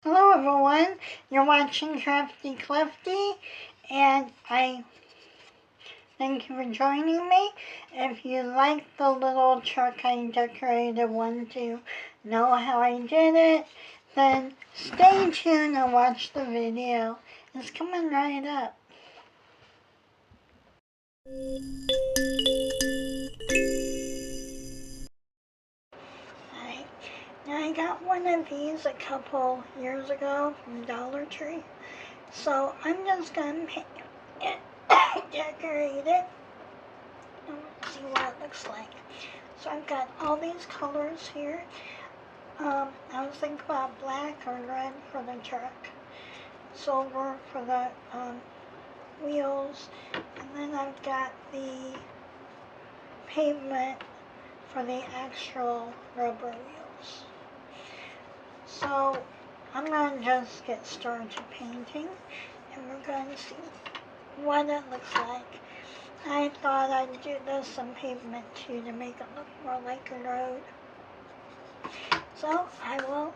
Hello everyone, you're watching Crafty Clefty, and I thank you for joining me. If you like the little truck I decorated, want to know how I did it, then stay tuned and watch the video. It's coming right up. Alright, now I got one of these a couple years ago from Dollar Tree, so I'm just going to decorate it. Let's see what it looks like. So I've got all these colors here. I was thinking about black or red for the truck, silver for the wheels, and then I've got the pavement for the actual rubber wheels. So I'm going to just get started painting, and we're going to see what it looks like. I thought I'd do this on pavement too to make it look more like a road. So I will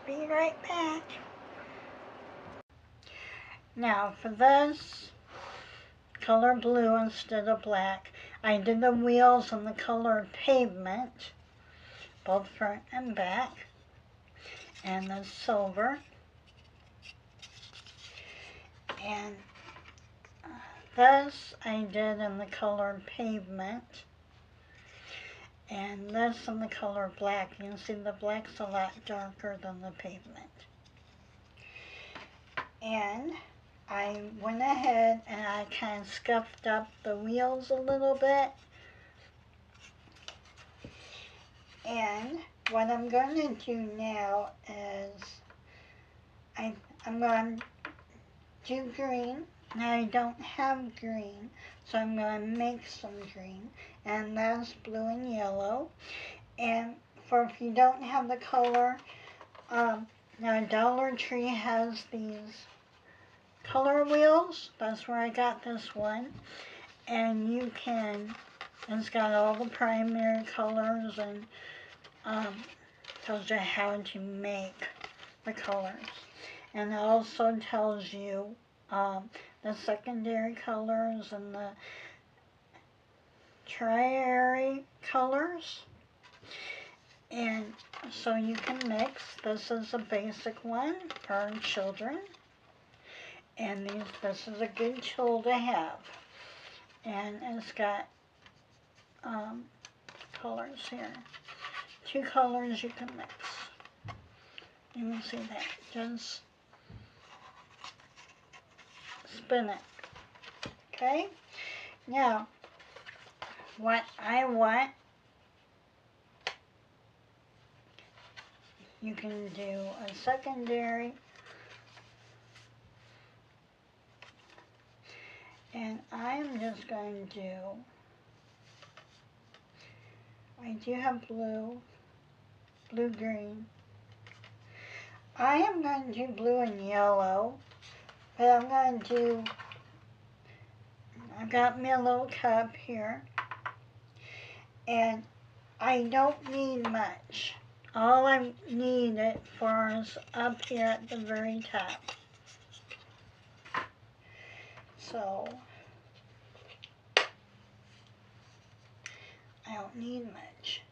be right back. Now for this, color blue instead of black. I did the wheels in the color pavement, both front and back, and the silver. And this I did in the color pavement, and this in the color black. You can see the black's a lot darker than the pavement. And I went ahead and I kind of scuffed up the wheels a little bit. And what I'm going to do now is I'm going to do green. Now I don't have green, so I'm going to make some green, and that's blue and yellow. And for if you don't have the color, now Dollar Tree has these color wheels. That's where I got this one, and you can, it's got all the primary colors and tells you how to make the colors, and it also tells you the secondary colors and the triary colors, and so you can mix. This is a basic one for children, and this is a good tool to have, and it's got colors here. 2 colors you can mix. You can see that. Just spin it. Okay? Now, what I want, you can do a secondary, and I'm just going to do, I do have blue, green. I am going to do blue and yellow, but I'm going to do, I've got me a little cup here, and I don't need much. All I need it for is up here at the very top. So I don't need much.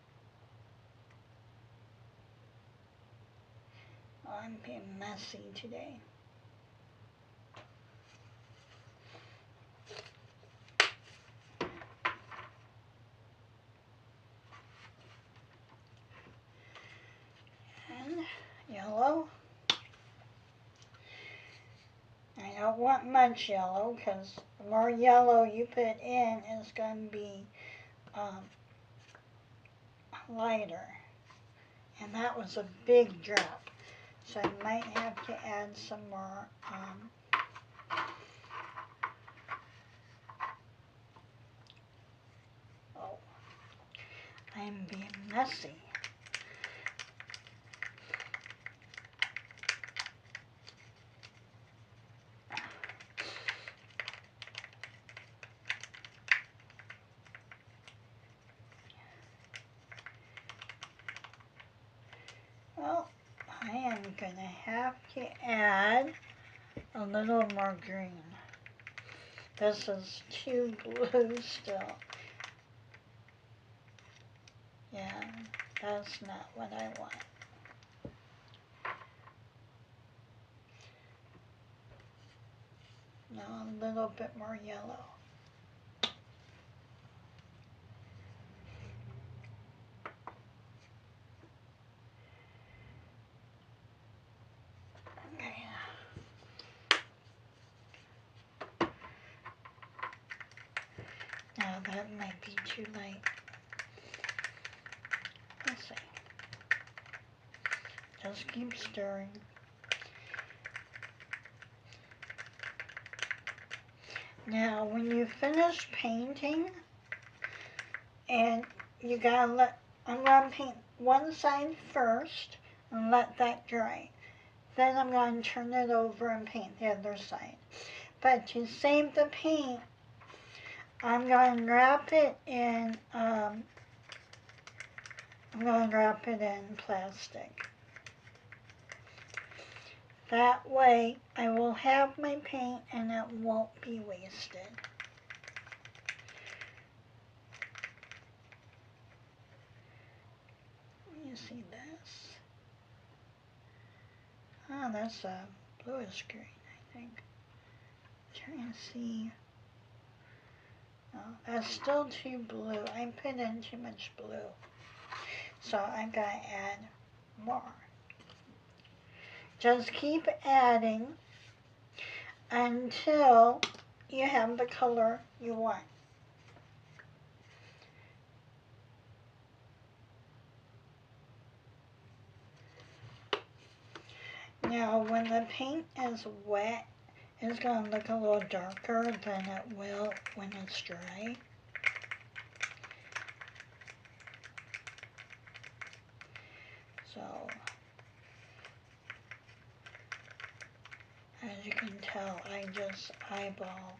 Oh, I'm being messy today. And yellow. I don't want much yellow, because the more yellow you put in, it's going to be lighter. And that was a big drop, so I might have to add some more oh, I'm being messy. Well, I am going to have to add a little more green. This is too blue still. Yeah, that's not what I want. No, a little bit more yellow. Okay. Now that might be too light. Let's see. Just keep stirring. Now, when you finish painting, and you gotta let, I'm gonna paint one side first and let that dry. Then I'm gonna turn it over and paint the other side. But to save the paint, I'm gonna wrap it in, plastic. That way, I will have my paint and it won't be wasted. You see this? Oh, that's a bluish green, I think. Trying to see. Oh, that's still too blue. I put in too much blue. So I gotta add more. Just keep adding until you have the color you want. Now, when the paint is wet, it's going to look a little darker than it will when it's dry. So, as you can tell, I just eyeball.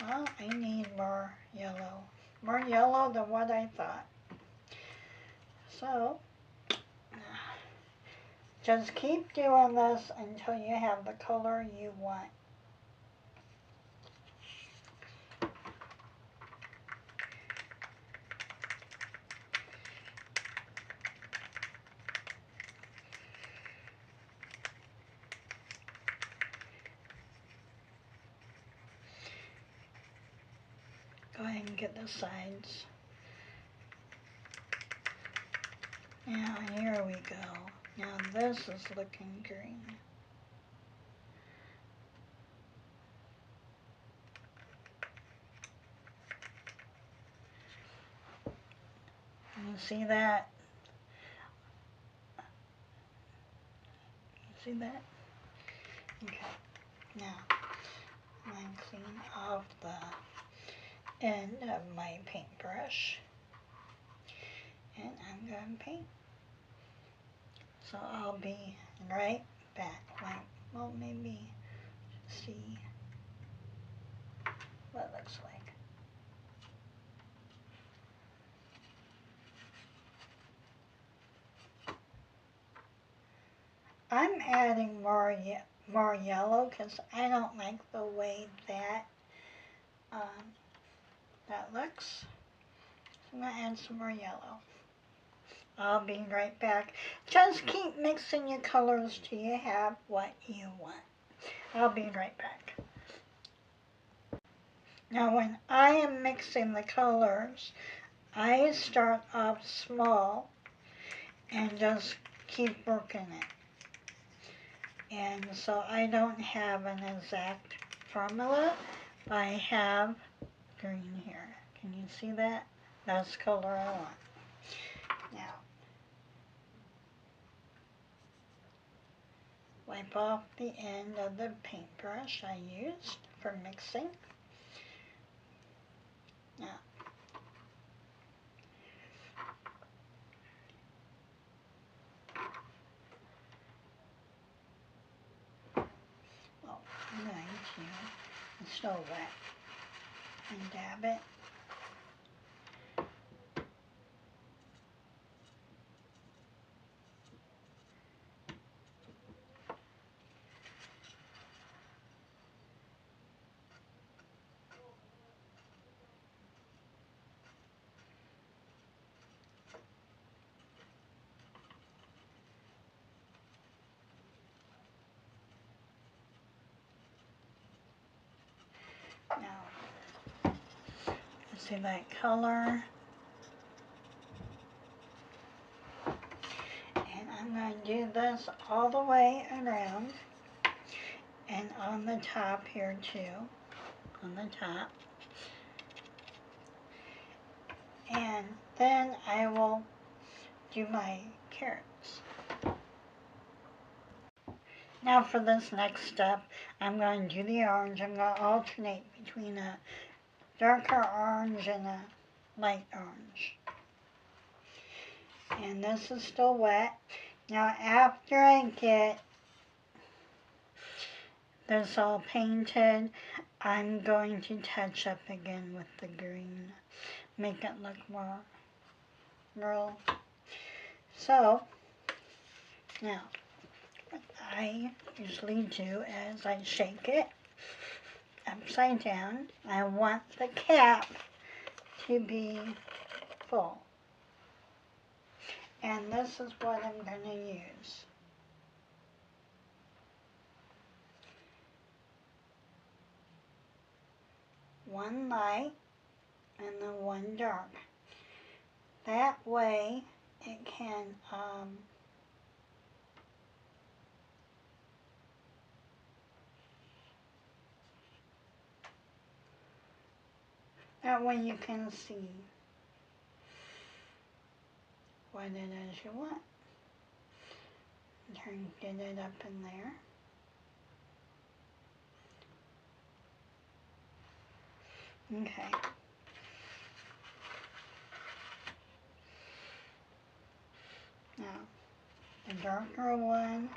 Well, I need more yellow. More yellow than what I thought. So, just keep doing this until you have the color you want. Go ahead and get the sides. Now, here we go. Now, this is looking green. You see that? You see that? Okay. Now, I'm going to clean off the end of my paintbrush. And I'm going to paint. So I'll be right back when, well, maybe see what it looks like. I'm adding more yellow because I don't like the way that that looks. So I'm going to add some more yellow. I'll be right back. Just keep mixing your colors till you have what you want. I'll be right back. Now when I am mixing the colors, I start off small and just keep working it. And so I don't have an exact formula. I have green here. Can you see that? That's the color I want. Now, wipe off the end of the paintbrush I used for mixing. Now, oh, I'm going to, it's so wet. and dab it. Now, see that color? And I'm going to do this all the way around and on the top here too, on the top. And then I will do my carrots. Now for this next step, I'm going to do the orange. I'm going to alternate between a darker orange and a light orange. And this is still wet. Now after I get this all painted, I'm going to touch up again with the green. Make it look more real. So, now, what I usually do is I shake it upside down. I want the cap to be full. And this is what I'm going to use. One light and then one dark. That way it can that way you can see what it is you want. Get it up in there. Okay. Now, the darker one.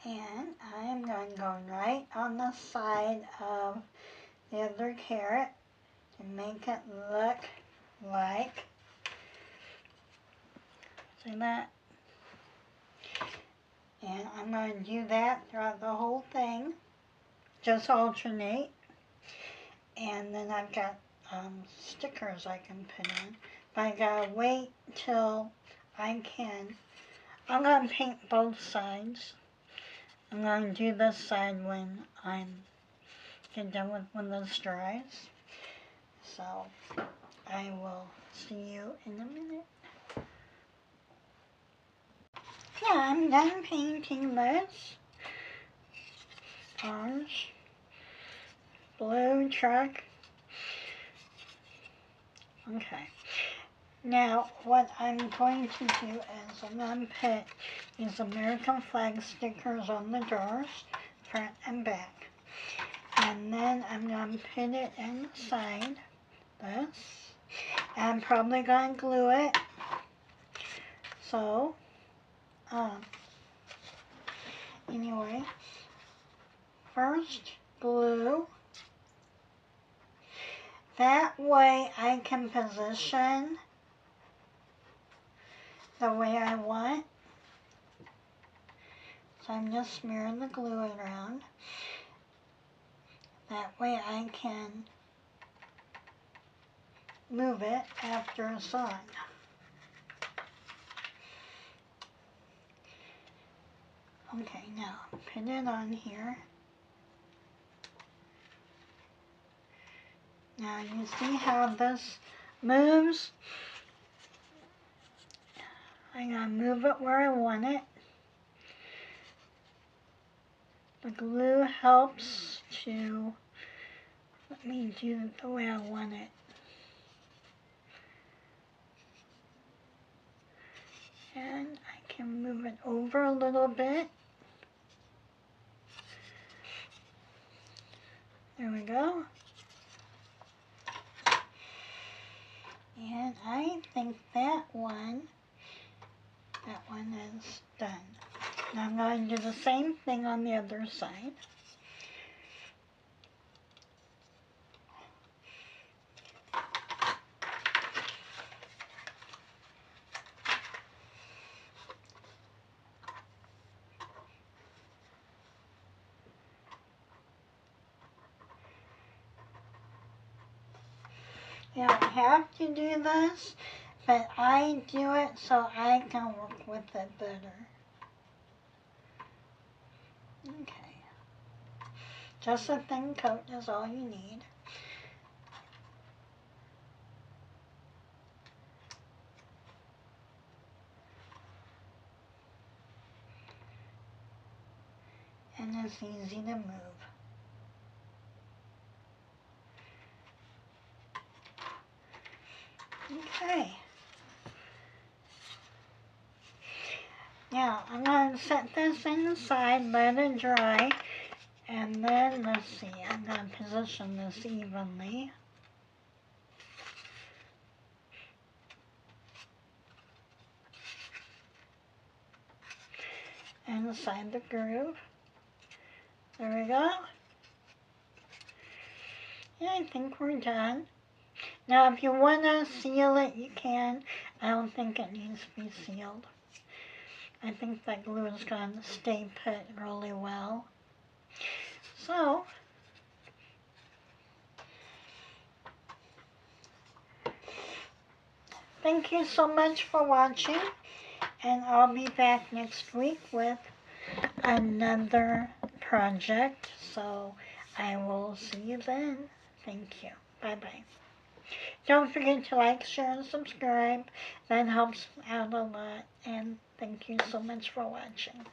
And I'm going to go right on the side of the other carrot to make it look like, see that? And I'm going to do that throughout the whole thing, just alternate. And then I've got stickers I can put on, but I gotta wait till I can. I'm going to paint both sides. I'm going to do this side when I'm get done with when this dries. So I will see you in a minute. Yeah, I'm done painting this. Orange, blue truck. Okay. Now what I'm going to do is I'm going to put these American flag stickers on the doors, front and back. And then I'm going to put it inside this. I'm probably going to glue it. So, anyway, first glue. That way I can position the way I want. So I'm just smearing the glue around. That way I can move it after it's on. Okay, now put it on here. Now you see how this moves? I gotta move it where I want it. The glue helps to let me do it the way I want it. And I can move it over a little bit. There we go. And I think that one is done. Now I'm going to do the same thing on the other side. You don't have to do this, but I do it so I can work with it better. Okay. Just a thin coat is all you need. And it's easy to move. Okay. Now, I'm going to set this inside, let it dry, and then, let's see, I'm going to position this evenly. Inside the groove. There we go. Yeah, I think we're done. Now, if you want to seal it, you can. I don't think it needs to be sealed. I think that glue is going to stay put really well. So, thank you so much for watching, and I'll be back next week with another project. So, I will see you then. Thank you. Bye-bye. Don't forget to like, share, and subscribe. That helps out a lot. And thank you so much for watching.